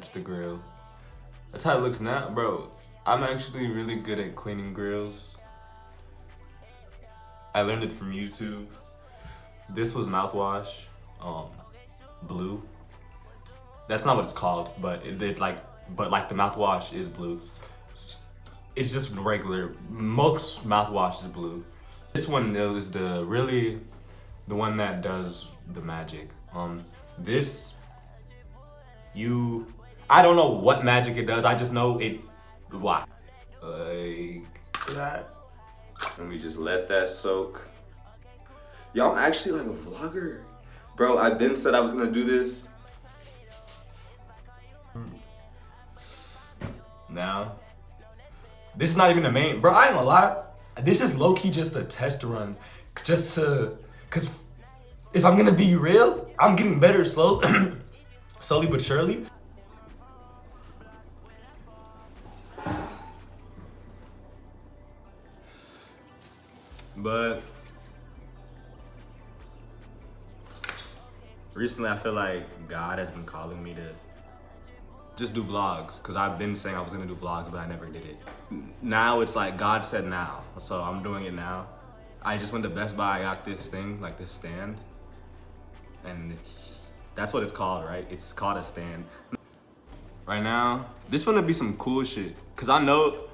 That's the grill. That's how it looks now, bro. I'm actually really good at cleaning grills. I learned it from YouTube. This was mouthwash, blue. That's not what it's called, but but the mouthwash is blue. It's just regular. Most mouthwash is blue. This one is the one that does the magic. I don't know what magic it does. I just know it. Why? Like that. And we just let that soak. Yo, I'm actually like a vlogger. Bro, I've been said I was gonna do this. Now, this is not even the main, bro, I ain't gonna lie. This is low-key just a test run. Cause if I'm gonna be real, I'm getting better slowly but surely. But recently I feel like God has been calling me to just do vlogs, because I've been saying I was gonna do vlogs, but I never did it. Now it's like God said now, so I'm doing it now. I just went to Best Buy, I got this thing, like this stand, and it's just, that's what it's called, right? It's called a stand. Right now, this gonna be some cool shit, because I know,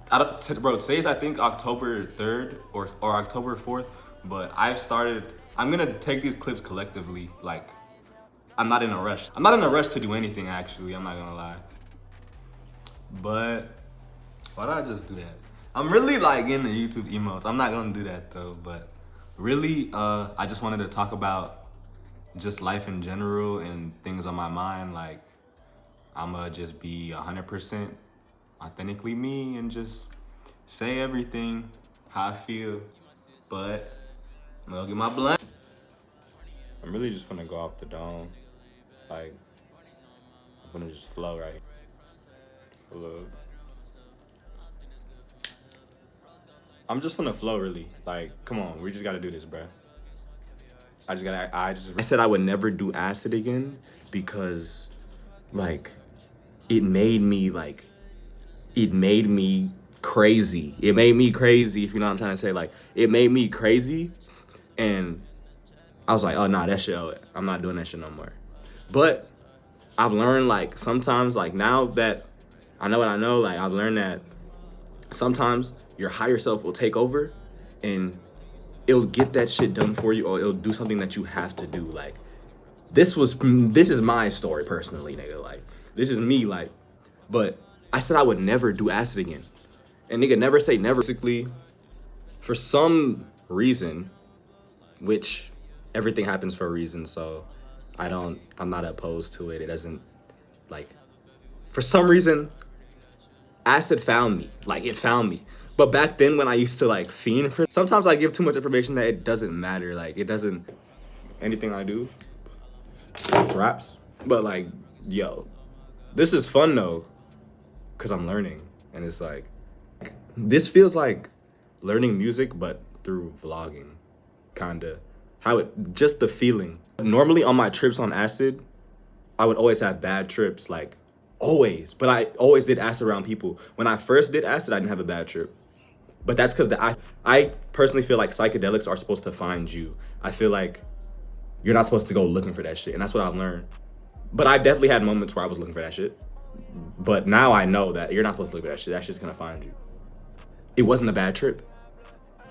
bro, today's I think October 3rd or October 4th, but I'm gonna take these clips collectively, like, I'm not in a rush. I'm not in a rush to do anything, actually, I'm not gonna lie. But, why did I just do that? I'm really like getting the YouTube emails. I'm not gonna do that though, but really, I just wanted to talk about just life in general and things on my mind. Like, I'ma just be 100% authentically me and just say everything, how I feel. But, I'm gonna get my blunt. I'm really just gonna go off the dome. Like, I'm gonna just flow right. Flow. I'm just gonna flow, really. Like, come on, we just gotta do this, bro. I said I would never do acid again because, like, it made me crazy. It made me crazy, if you know what I'm trying to say. Like, it made me crazy, and I was like, oh, nah, that shit, I'm not doing that shit no more. But I've learned, like, sometimes, like, now that I know what I know, like, I've learned that sometimes your higher self will take over and it'll get that shit done for you, or it'll do something that you have to do. Like, this is my story personally, nigga. Like, this is me, like, but I said I would never do acid again. And nigga, never say never. Basically, for some reason, which everything happens for a reason, so I'm not opposed to it. It doesn't, like, for some reason, acid found me. Like, it found me. But back then, when I used to, like, fiend for, sometimes I give too much information that it doesn't matter. Like, it doesn't, anything I do raps. But, like, yo, this is fun though, because I'm learning. And it's like, this feels like learning music, but through vlogging, kinda. Just the feeling. Normally on my trips on acid, I would always have bad trips, like, always. But I always did acid around people. When I first did acid, I didn't have a bad trip. But that's because I personally feel like psychedelics are supposed to find you. I feel like you're not supposed to go looking for that shit, and that's what I've learned. But I've definitely had moments where I was looking for that shit. But now I know that you're not supposed to look for that shit. That shit's gonna find you. It wasn't a bad trip.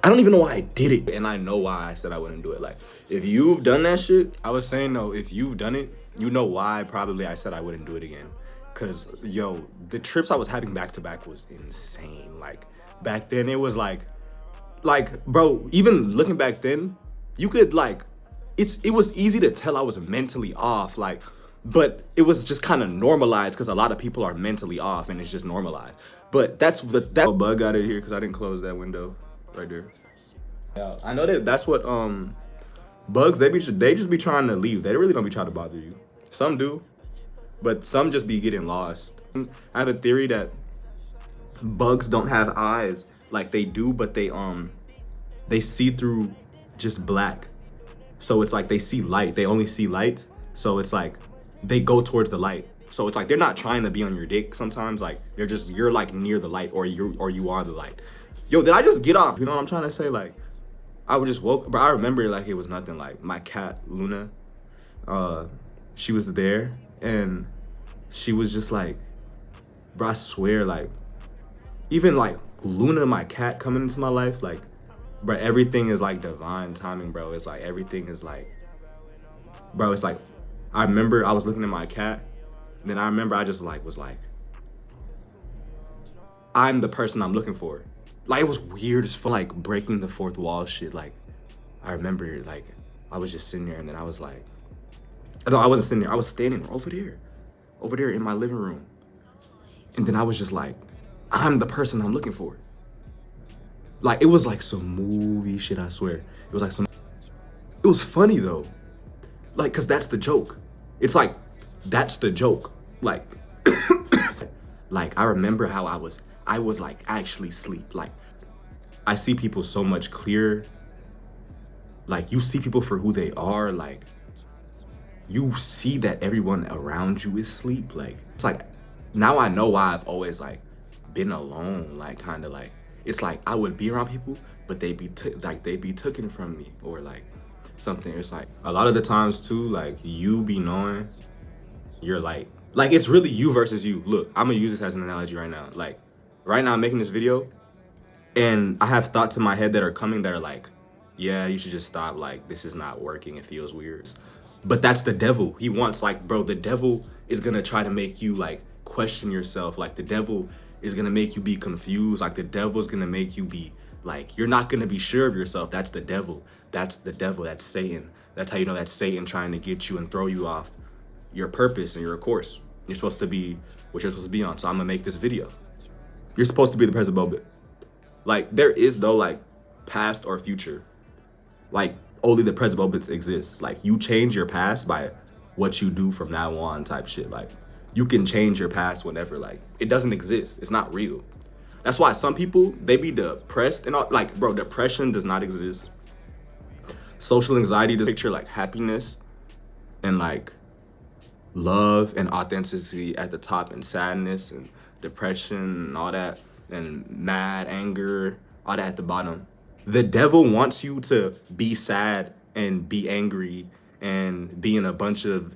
I don't even know why I did it, and I know why I said I wouldn't do it. Like, if you've done that shit, I was saying though, if you've done it, you know why probably I said I wouldn't do it again. Cause, yo, the trips I was having back to back was insane. Like, back then it was like, bro, even looking back then, you could, like, it was easy to tell I was mentally off, like, but it was just kind of normalized because a lot of people are mentally off and it's just normalized. But that's bug out of here because I didn't close that window right there. Yeah, I know that's what bugs, they just be trying to leave. They really don't be trying to bother you. Some do, but some just be getting lost. I have a theory that bugs don't have eyes. Like, they do, but they see through just black. So it's like they see light. They only see light. So it's like they go towards the light. So it's like they're not trying to be on your dick sometimes. Like you're like near the light, or you are the light. Yo, did I just get off? You know what I'm trying to say? Like I would just woke, but I remember like it was nothing. Like my cat Luna, she was there and she was just like, bro, I swear, like even like Luna, my cat, coming into my life, like, bro, everything is like divine timing, bro. It's like everything is like, bro, it's like I remember I was looking at my cat, and then I remember I just like was like, I'm the person I'm looking for. Like it was weird as fuck, like breaking the fourth wall shit. Like I remember like I was just sitting there, and then I was like, no, I wasn't sitting there. I was standing over there in my living room, and then I was just like, I'm the person I'm looking for. Like it was like some movie shit. I swear, it was like some. It was funny though, like cause that's the joke. It's like that's the joke. Like, like I remember how I was like actually asleep. Like I see people so much clearer. Like you see people for who they are. Like you see that everyone around you is asleep. Like it's like now I know why I've always like been alone. Like kind of like it's like I would be around people, but they'd be taken from me or like something. It's like a lot of the times too, like you be knowing you're like it's really you versus you. Look, I'm gonna use this as an analogy right now. Like right now I'm making this video and I have thoughts in my head that are coming that are like, yeah, you should just stop. Like this is not working. It feels weird. But that's the devil. He wants like, bro, the devil is gonna try to make you like question yourself. Like the devil is gonna make you be confused. Like the devil's gonna make you be like, you're not gonna be sure of yourself. That's the devil. That's the devil. That's Satan. That's how you know that's Satan trying to get you and throw you off your purpose and your course. You're supposed to be what you're supposed to be on. So I'm gonna make this video. You're supposed to be the present moment. Like there is no like past or future. Like only the present moments exist. Like you change your past by what you do from now on type shit. Like you can change your past whenever. Like it doesn't exist. It's not real. That's why some people, they be depressed and all. Like, bro, depression does not exist. Social anxiety does picture like happiness and like love and authenticity at the top, and sadness and depression and all that, and mad anger, all that at the bottom. The devil wants you to be sad and be angry and be in a bunch of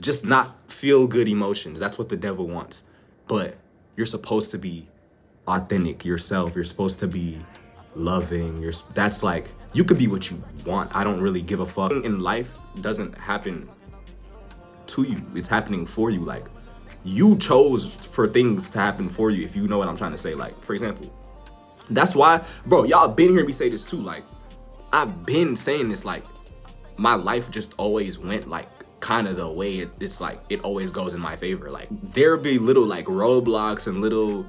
just not feel good emotions. That's what the devil wants. But you're supposed to be authentic yourself. You're supposed to be loving. That's like, you could be what you want. I don't really give a fuck. In life doesn't happen to you. It's happening for you. Like you chose for things to happen for you, if you know what I'm trying to say. Like, for example, that's why, bro, y'all been hearing me say this too. Like, I've been saying this, like, my life just always went like kind of the way it's like, it always goes in my favor. Like, there be little like roadblocks and little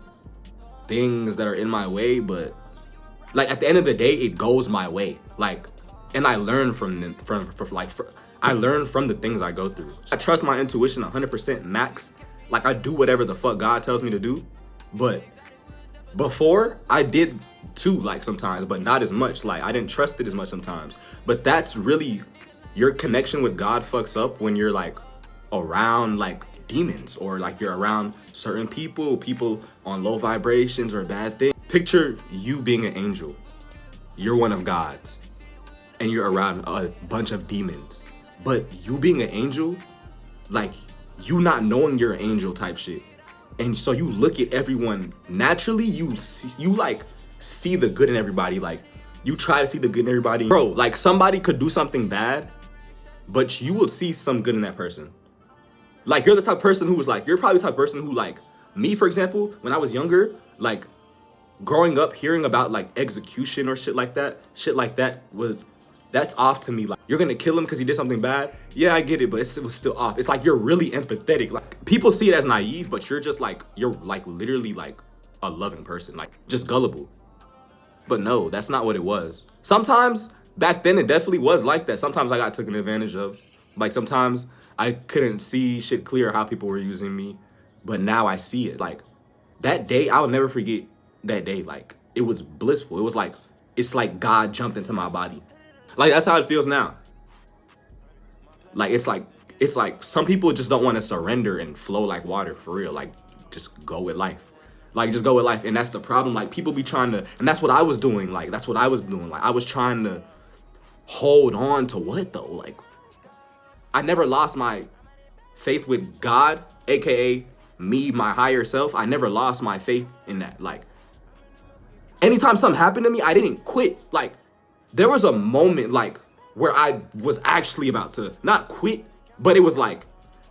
things that are in my way, but like at the end of the day, it goes my way. Like, and I learn from them, I learn from the things I go through. I trust my intuition 100% max. Like I do whatever the fuck God tells me to do, but before I did too, like sometimes, but not as much. Like I didn't trust it as much sometimes. But that's really, your connection with God fucks up when you're like around like demons, or like you're around certain people on low vibrations or bad things. Picture you being an angel. You're one of God's and you're around a bunch of demons. But you being an angel, like you not knowing you're an angel type shit. And so you look at everyone naturally, you like see the good in everybody. Like you try to see the good in everybody. Bro, like somebody could do something bad, but you will see some good in that person. Like you're the type of person who was like, you're probably the type of person who, like me, for example, when I was younger, like growing up, hearing about like execution or shit like that that's off to me. Like, you're gonna kill him because he did something bad. Yeah, I get it, but it was still off. It's like you're really empathetic. Like people see it as naive, but you're just like, you're like literally like a loving person, like just gullible. But no, that's not what it was. Sometimes back then it definitely was like that. Sometimes I got taken advantage of. Like sometimes I couldn't see shit clear how people were using me, but now I see it. Like that day, I'll never forget that day. Like it was blissful. It was like, it's like God jumped into my body. Like that's how it feels now. Like it's like it's like some people just don't want to surrender and flow like water for real. Like just go with life. Like just go with life. And that's the problem. Like people be trying to, and that's what I was doing. Like that's what I was doing. Like I was trying to hold on to what though? Like I never lost my faith with God, aka me, my higher self. I never lost my faith in that. Like anytime something happened to me, I didn't quit. Like there was a moment like where I was actually about to not quit, but it was like,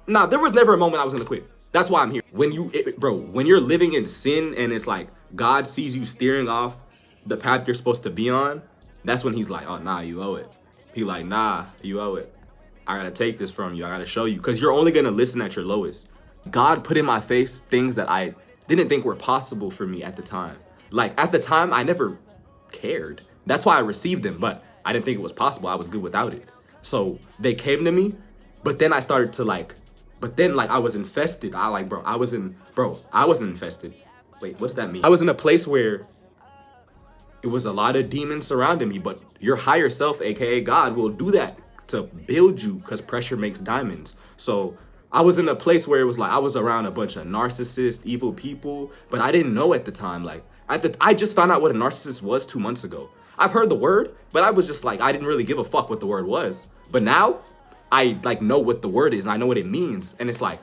nah, there was never a moment I was gonna quit. That's why I'm here. When when you're living in sin and it's like God sees you steering off the path you're supposed to be on, that's when he's like, oh, nah, you owe it. He like, nah, you owe it. I gotta take this from you. I gotta show you. Because you're only gonna listen at your lowest. God put in my face things that I didn't think were possible for me at the time. Like at the time, I never cared. That's why I received them, but I didn't think it was possible. I was good without it. So they came to me, but then I started to like, I was infested. I wasn't infested. Wait, what's that mean? I was in a place where it was a lot of demons surrounding me, but your higher self, aka God, will do that to build you because pressure makes diamonds. So I was in a place where it was like I was around a bunch of narcissists, evil people, but I didn't know at the time. Like I just found out what a narcissist was 2 months ago. I've heard the word, but I was just like, I didn't really give a fuck what the word was. But now I like know what the word is and I know what it means. And it's like,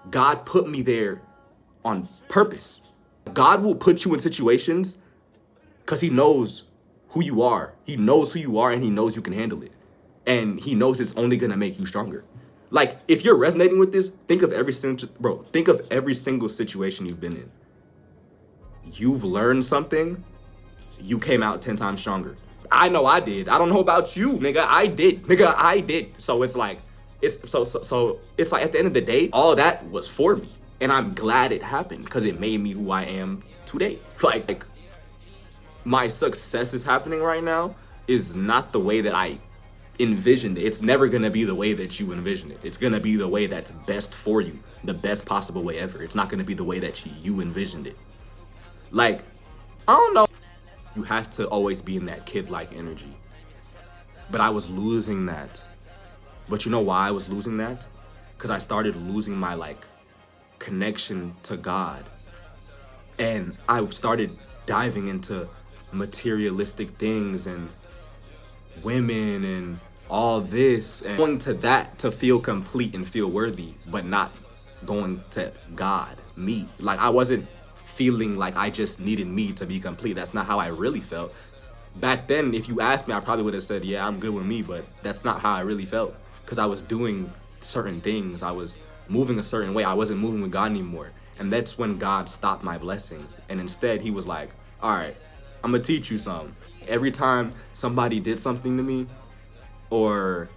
God put me there on purpose. God will put you in situations because he knows who you are. He knows who you are and he knows you can handle it. And he knows it's only gonna make you stronger. Like, if you're resonating with this, think of every single situation you've been in. You've learned something, you came out 10 times stronger. I know I did. I don't know about you, nigga. I did. So it's like, it's like at the end of the day, all that was for me. And I'm glad it happened because it made me who I am today. Like my success is happening right now is not the way that I envisioned it. It's never gonna be the way that you envision it. It's gonna be the way that's best for you, the best possible way ever. It's not gonna be the way that you envisioned it. Like, I don't know. You have to always be in that kid-like energy. But I was losing that. But you know why I was losing that? Because I started losing my like connection to God. And I started diving into materialistic things and women and all this and going to that to feel complete and feel worthy, but not going to God, me. Like I wasn't feeling like I just needed me to be complete. That's not how I really felt. Back then, if you asked me, I probably would have said, yeah, I'm good with me, but that's not how I really felt because I was doing certain things. I was moving a certain way. I wasn't moving with God anymore. And that's when God stopped my blessings. And instead, he was like, all right, I'm gonna teach you something. Every time somebody did something to me or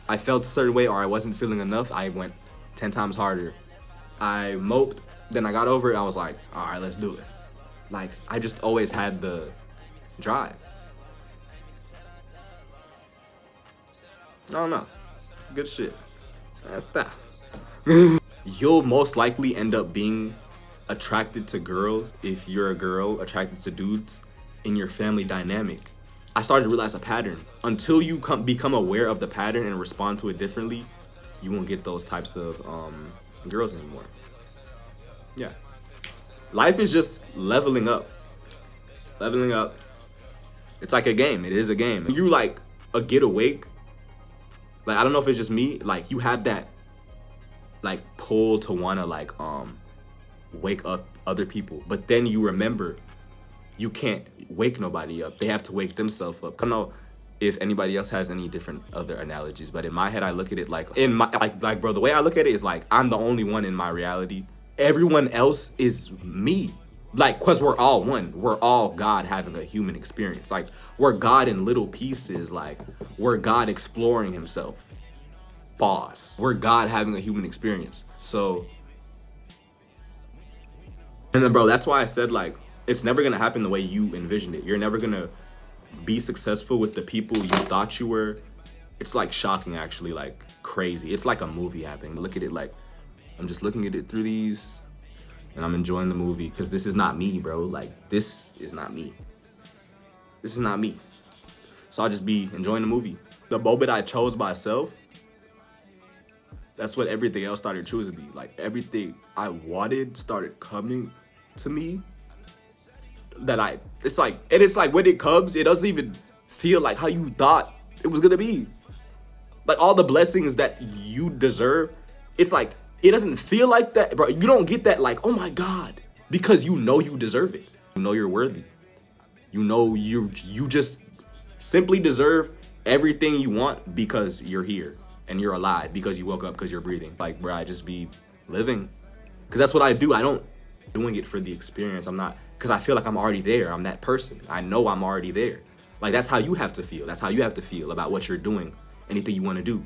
I felt a certain way or I wasn't feeling enough, I went 10 times harder. I moped, then I got over it. I was like, all right, let's do it. Like, I just always had the drive. I don't know. Good shit. That's that. You'll most likely end up being attracted to girls if you're a girl attracted to dudes in your family dynamic. I started to realize a pattern. Until you become aware of the pattern and respond to it differently, you won't get those types of girls anymore. Yeah. Life is just leveling up. Leveling up. It's like a game. It is a game. You like a get awake. Like, I don't know if it's just me. Like, you have that like pull to wanna like wake up other people. But then you remember you can't wake nobody up. They have to wake themselves up. I don't know if anybody else has any different other analogies, but in my head I look at it like bro, the way I look at it is like I'm the only one in my reality. Everyone else is me. Like, cause we're all one. We're all God having a human experience. Like, we're God in little pieces. Like, we're God exploring himself. Pause. We're God having a human experience. So, and then bro, that's why I said like, it's never gonna happen the way you envisioned it. You're never gonna be successful with the people you thought you were. It's like shocking, actually, like crazy. It's like a movie happening. Look at it like, I'm just looking at it through these and I'm enjoying the movie because this is not me, bro. Like, this is not me. This is not me. So I'll just be enjoying the movie. The moment I chose myself, That's what everything else started choosing me. Like everything I wanted started coming to me. It's like when it comes, it doesn't even feel like how you thought it was gonna be. Like all the blessings that you deserve, it's like it doesn't feel like that, bro. You don't get that like, oh my God, because you know you deserve it. You know you're worthy. You know you just simply deserve everything you want because you're here and you're alive, because you woke up, because you're breathing. Like, bro, I just be living, because that's what I do. I don't doing it for the experience. I'm not, because I feel like I'm already there. I'm that person. I know I'm already there. Like that's how you have to feel. That's how you have to feel about what you're doing. Anything you want to do.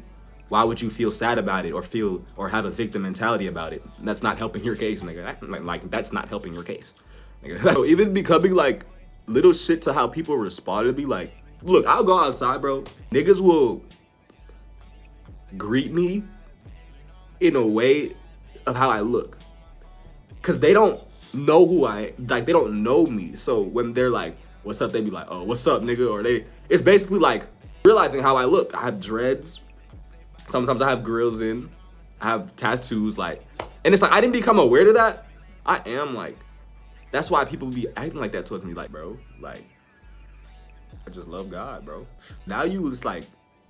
Why would you feel sad about it or have a victim mentality about it? That's not helping your case, nigga. Like that's not helping your case. Nigga. So even becoming like little shit to how people respond to me, like, look, I'll go outside, bro. Niggas will greet me in a way of how I look. Cause they don't know they don't know me. So when they're like, what's up? They be like, oh, what's up, nigga? Or it's basically like realizing how I look. I have dreads. Sometimes I have grills in. I have tattoos, like, and it's like, I didn't become aware to that. I am like, that's why people be acting like that towards me, like, bro, like, I just love God, bro. Now it's like,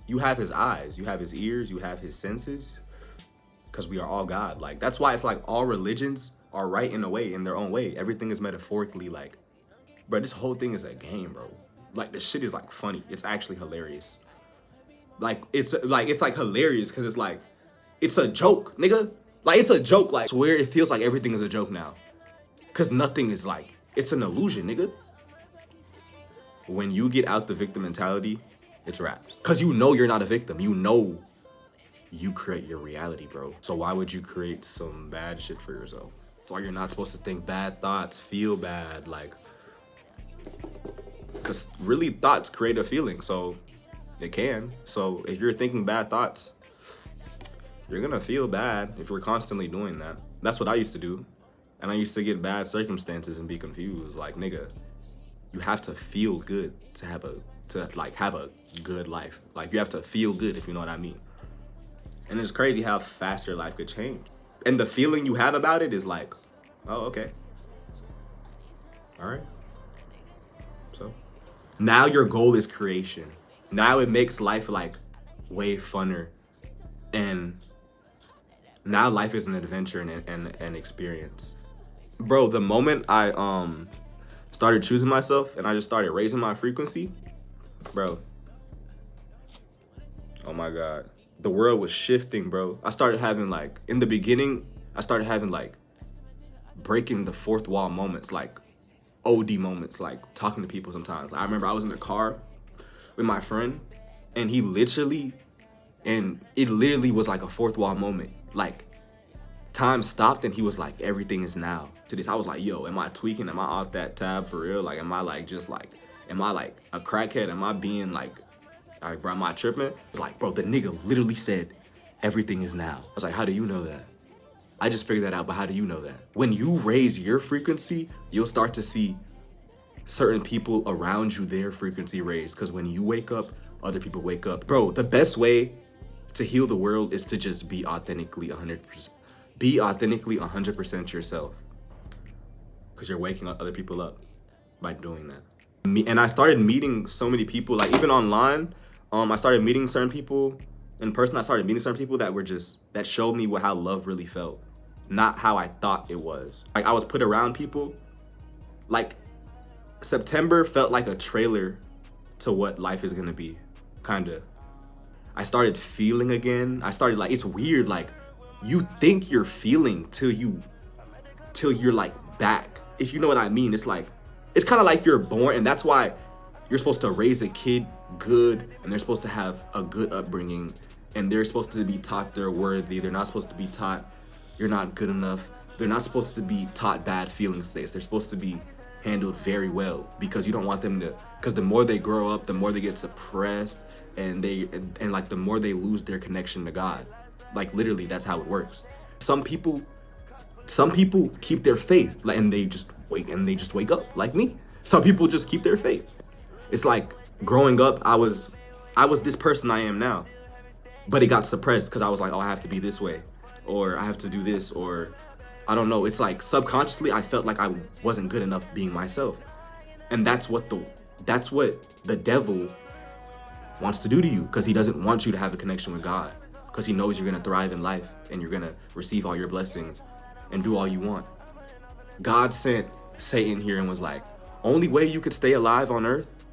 you have his eyes, you have his ears, you have his senses, because we are all God. Like, that's why it's like all religions are right in a way, in their own way. Everything is metaphorically like, bro, this whole thing is a game, bro. Like, this shit is like funny. It's actually hilarious. Like, it's like hilarious because it's like, it's a joke, nigga. Like, it's a joke. Like, I swear it feels like everything is a joke now. Because nothing is like, it's an illusion, nigga. When you get out the victim mentality, it's raps. Because you know you're not a victim. You know you create your reality, bro. So why would you create some bad shit for yourself? That's why you're not supposed to think bad thoughts, feel bad, like, because really thoughts create a feeling, so they can. So if you're thinking bad thoughts, you're gonna feel bad if you're constantly doing that. That's what I used to do. And I used to get bad circumstances and be confused. Like, nigga, you have to feel good to have a good life. Like, you have to feel good, if you know what I mean. And it's crazy how fast your life could change. And the feeling you have about it is like, oh, okay. All right. So now your goal is creation. Now it makes life like way funner. And now life is an adventure and an experience. Bro, the moment I started choosing myself and I just started raising my frequency, bro, oh my God, the world was shifting, bro. I started having like, in the beginning, I started having like breaking the fourth wall moments, like OD moments, like talking to people sometimes. Like, I remember I was in the car with my friend and it literally was like a fourth wall moment. Like, time stopped and he was like, everything is now. To this, I was like, yo, am I tweaking? Am I off that tab for real? Like, am I like a crackhead? Am I being like bro, am I tripping? It's like, bro, the nigga literally said, everything is now. I was like, how do you know that? I just figured that out, but how do you know that? When you raise your frequency, you'll start to see certain people around you, their frequency raise. Because when you wake up, other people wake up. Bro, the best way to heal the world is to just be authentically 100%. Be authentically 100% yourself. Because you're waking other people up by doing that. And I started meeting so many people, like even online, I started meeting certain people in person. I started meeting certain people that showed me how love really felt. Not how I thought it was. Like, I was put around people. Like, September felt like a trailer to what life is gonna be, kinda. I started feeling again. I started like, it's weird, like, you think you're feeling till you're like back. If you know what I mean, it's like, it's kind of like you're born, and that's why you're supposed to raise a kid good, and they're supposed to have a good upbringing, and they're supposed to be taught they're worthy. They're not supposed to be taught you're not good enough. They're not supposed to be taught bad feeling states. They're supposed to be handled very well, because you don't want them to, because the more they grow up, the more they get suppressed, and like the more they lose their connection to God. Like, literally, that's how it works. Some people keep their faith, like, and they just wake up like me. Some people just keep their faith. It's like growing up, I was this person I am now. but it got suppressed because I was like, oh, I have to be this way, or I have to do this, or I don't know. It's like subconsciously I felt like I wasn't good enough being myself. And that's what the devil wants to do to you, because he doesn't want you to have a connection with God, because he knows you're going to thrive in life and you're going to receive all your blessings and do all you want. God sent Satan here and was like, only way you could stay alive on earth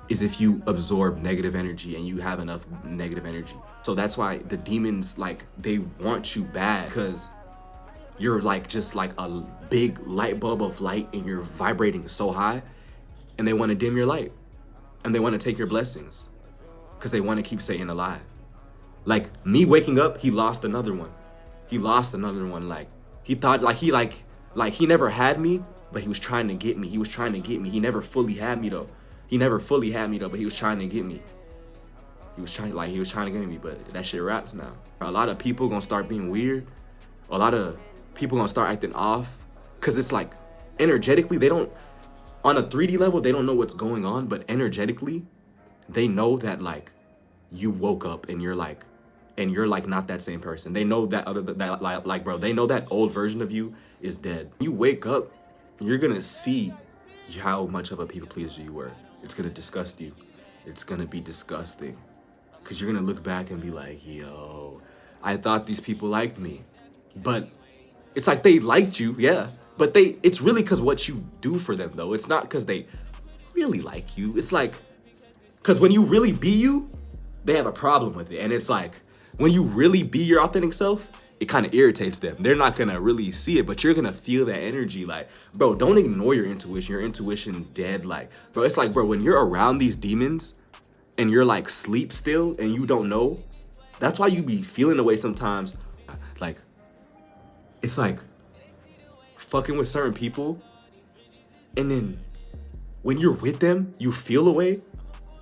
is if you absorb negative energy and you have enough negative energy. So that's why the demons, like, they want you bad, because you're like just like a big light bulb of light and you're vibrating so high, and they want to dim your light and they want to take your blessings because they want to keep Satan alive. Like me waking up, he lost another one. He lost another one. Like he thought he never had me, but he was trying to get me. He was trying to get me. He never fully had me though. But he was trying to get me. He was trying to get me, but that shit wraps now. A lot of people gonna start being weird. A lot of people gonna start acting off, because it's like energetically they don't, on a 3D level they don't know what's going on, but energetically they know that like you woke up and you're like not that same person. They know that bro, they know that old version of you is dead. You wake up, you're gonna see how much of a people pleaser you were. It's gonna disgust you. It's gonna be disgusting, because you're gonna look back and be like, yo, I thought these people liked me. But it's like they liked you, yeah, but it's really because what you do for them though. It's not because they really like you. It's like, because when you really be you, they have a problem with it. And it's like, when you really be your authentic self, it kind of irritates them. They're not gonna really see it, but you're gonna feel that energy. Like, bro, don't ignore your intuition. Your intuition dead. Like, bro, it's like, bro, when you're around these demons and you're like sleep still and you don't know, that's why you be feeling the way sometimes. Like, it's like fucking with certain people, and then when you're with them, you feel a way,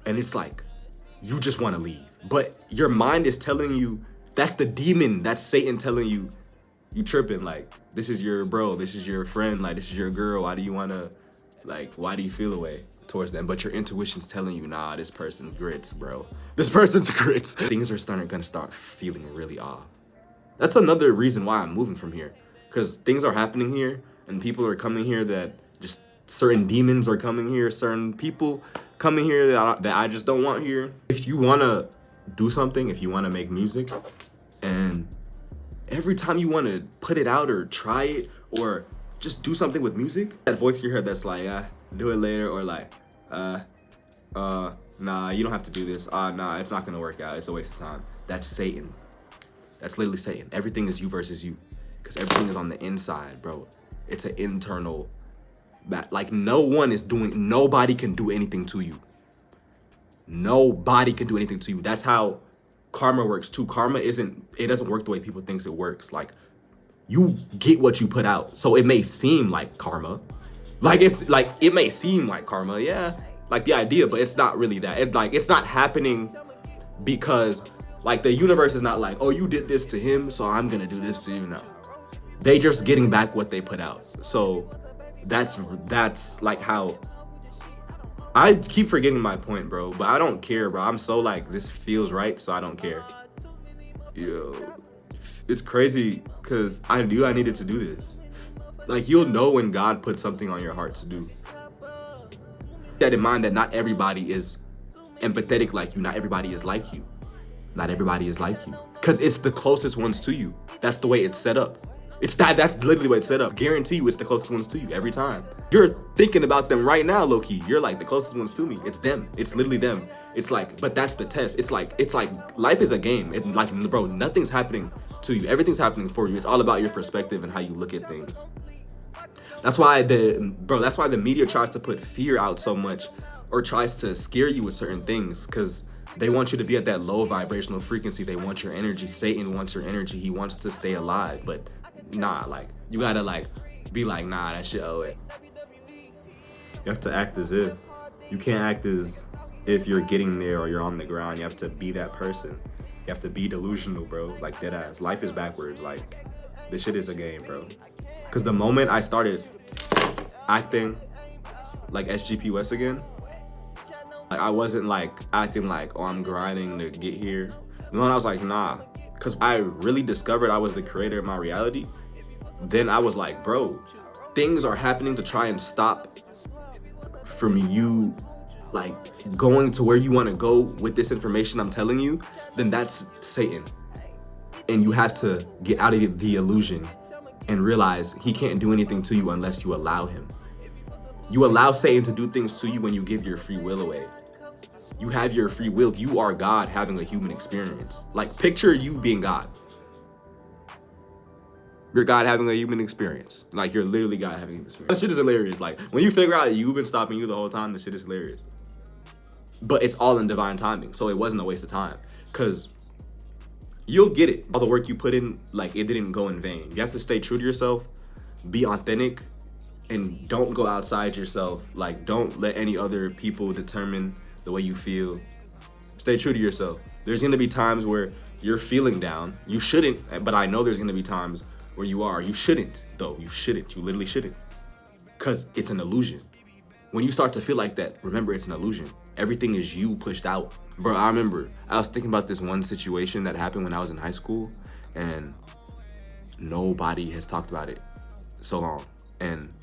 and it's like you just want to leave. But your mind is telling you, that's the demon, that's Satan telling you, you tripping. Like, this is your bro, this is your friend, like, this is your girl. Why do you want to, like, why do you feel a way towards them? But your intuition's telling you, nah, this person's grits, bro. This person's grits. Things are gonna start feeling really off. That's another reason why I'm moving from here, because things are happening here and people are coming here that just, certain demons are coming here, certain people coming here that I just don't want here. If you want to do something, if you want to make music, and every time you want to put it out or try it or just do something with music, that voice in your head that's like, do it later, or like, nah, you don't have to do this. Nah, it's not gonna work out. It's a waste of time. That's Satan. That's literally Satan. Everything is you versus you, because everything is on the inside, bro. It's an internal, like, nobody can do anything to you. Nobody can do anything to you. That's how karma works too. Karma doesn't work the way people think it works. Like, you get what you put out. So it may seem like karma. Like, it may seem like karma, yeah. Like the idea, but it's not really that. It's not happening because, like, the universe is not like, oh, you did this to him, so I'm gonna do this to you. No. They just getting back what they put out. So that's like how, I keep forgetting my point, bro, but I don't care, bro. I'm so like, this feels right, so I don't care. Yo, it's crazy because I knew I needed to do this. Like, you'll know when God put something on your heart to do. Keep that in mind, that not everybody is empathetic like you. Not everybody is like you. Not everybody is like you. Because it's the closest ones to you. That's the way it's set up. That's literally the way it's set up. Guarantee you it's the closest ones to you every time. You're thinking about them right now, low-key. You're like, the closest ones to me. It's them. It's literally them. It's like, but that's the test. It's like life is a game. It, like, bro, nothing's happening to you. Everything's happening for you. It's all about your perspective and how you look at things. That's why the media tries to put fear out so much, or tries to scare you with certain things, because they want you to be at that low vibrational frequency. They want your energy. Satan wants your energy. He wants to stay alive, but nah, like, you gotta like be like, nah, that shit, oh, it. You have to act as if. You can't act as if you're getting there or you're on the ground. You have to be that person. You have to be delusional, bro. Like, dead ass. Life is backwards. Like, this shit is a game, bro. Because the moment I started acting like SGP West again, like, I wasn't like acting like, oh, I'm grinding to get here. And then I was like, nah. Because I really discovered I was the creator of my reality. Then I was like, bro, things are happening to try and stop from you like going to where you want to go with this information I'm telling you. Then that's Satan. And you have to get out of the illusion and realize he can't do anything to you unless you allow him. You allow Satan to do things to you when you give your free will away. You have your free will. You are God having a human experience. Like, picture you being God. You're God having a human experience. Like, you're literally God having a human experience. That shit is hilarious. Like, when you figure out that you've been stopping you the whole time, the shit is hilarious. But it's all in divine timing, so it wasn't a waste of time. Because you'll get it. All the work you put in, like, it didn't go in vain. You have to stay true to yourself, be authentic, and don't go outside yourself. Like, don't let any other people determine the way you feel. Stay true to yourself. There's gonna be times where you're feeling down. You shouldn't, but I know there's gonna be times where you are. You shouldn't, though. You shouldn't. You literally shouldn't. Because it's an illusion. When you start to feel like that, remember it's an illusion. Everything is you pushed out. Bro, I remember I was thinking about this one situation that happened when I was in high school, and nobody has talked about it so long. And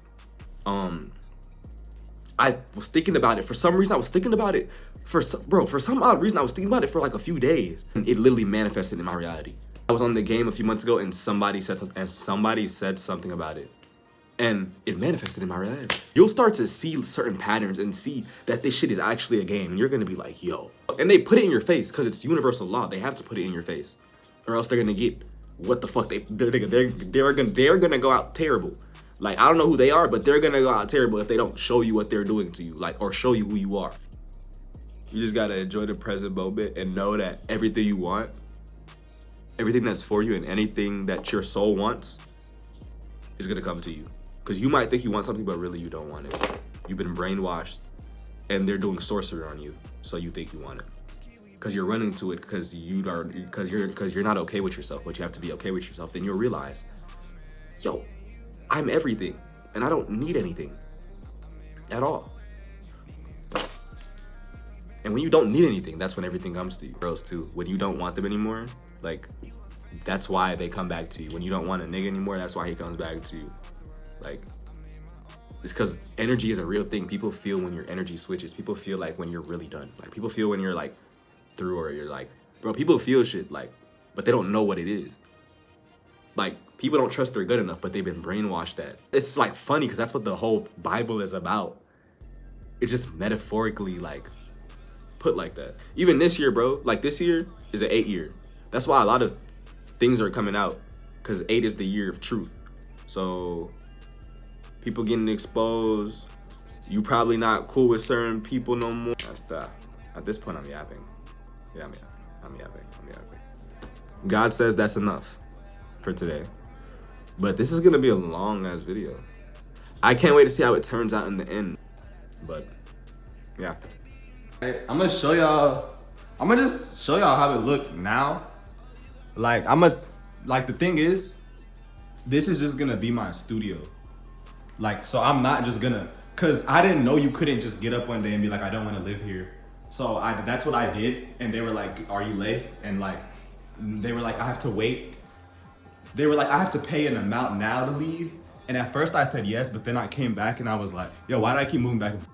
I was thinking about it. For some reason, I was thinking about it. For some odd reason, I was thinking about it for like a few days. And it literally manifested in my reality. I was on the game a few months ago and somebody said something about it. And it manifested in my reality. You'll start to see certain patterns and see that this shit is actually a game. And you're gonna be like, yo. And they put it in your face because it's universal law. They have to put it in your face. Or else they're gonna get what the fuck they're gonna go out terrible. Like, I don't know who they are, but they're gonna go out terrible if they don't show you what they're doing to you, like, or show you who you are. You just gotta enjoy the present moment and know that everything you want, everything that's for you and anything that your soul wants is gonna come to you. Because you might think you want something, but really you don't want it. You've been brainwashed and they're doing sorcery on you, so you think you want it. Because you're running to it because you're not okay with yourself, but you have to be okay with yourself. Then you'll realize, yo, I'm everything, and I don't need anything at all. And when you don't need anything, that's when everything comes to you. Girls too, when you don't want them anymore, like, that's why they come back to you. When you don't want a nigga anymore, that's why he comes back to you. Like, it's because energy is a real thing. People feel when your energy switches. People feel like when you're really done. Like, people feel when you're like through, or you're like, bro, people feel shit, like, but they don't know what it is. Like, people don't trust they're good enough, but they've been brainwashed that. It's like funny because that's what the whole Bible is about. It's just metaphorically like put like that. Even this year, bro, like this year is an 8 year. That's why a lot of things are coming out, because 8 is the year of truth. So people getting exposed. You probably not cool with certain people no more. That's that. At this point, I'm yapping. Yeah, I'm yapping. God says that's enough for today. But this is gonna be a long ass video. I can't wait to see how it turns out in the end. But yeah. I'm gonna just show y'all how it look now. Like, the thing is, this is just gonna be my studio. Like, so I'm not just gonna, cause I didn't know you couldn't just get up one day and be like, I don't wanna live here. So that's what I did. And they were like, are you laced? And like, they were like, I have to wait. They were like, I have to pay an amount now to leave. And at first I said yes, but then I came back and I was like, yo, why do I keep moving back and forth?